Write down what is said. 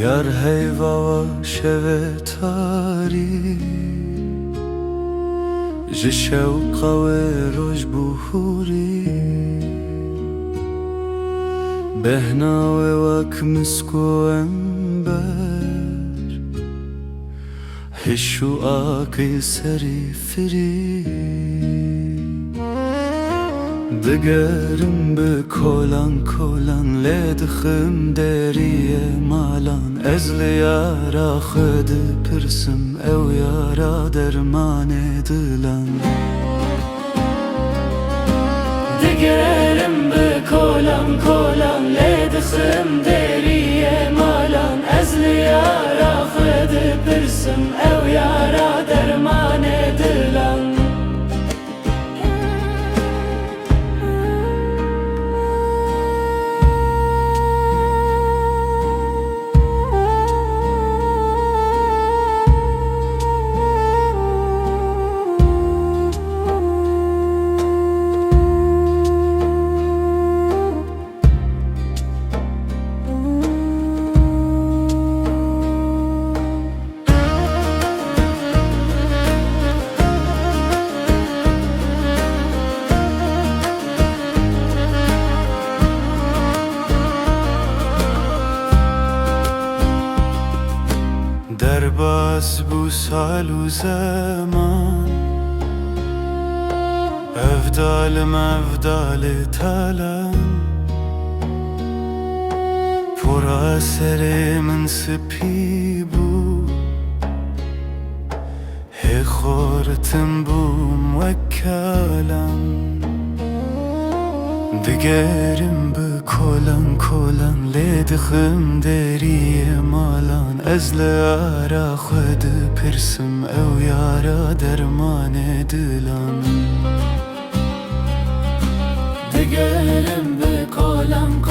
یار هیوا شوه تاری جشوق و روش بخوری بهنا و وک مسکو انبر هشو آکی سری فری دگرم به کلان کلان لدخم دریه مالان از لیارا خود پرسم او یارا درمان دلان دگرم به کلان کلان لدخم دریه مالان از لیارا خود پرسم او یارا درمان دلان در باز بو سال و زمان افدال تالم پر اثر من سپی بو هی خورتم بوم وکالم دگرم به کلان کلان لدخم دریه مالان از لیارا خود پرسم او یارا درمان دلان دگرم به کلان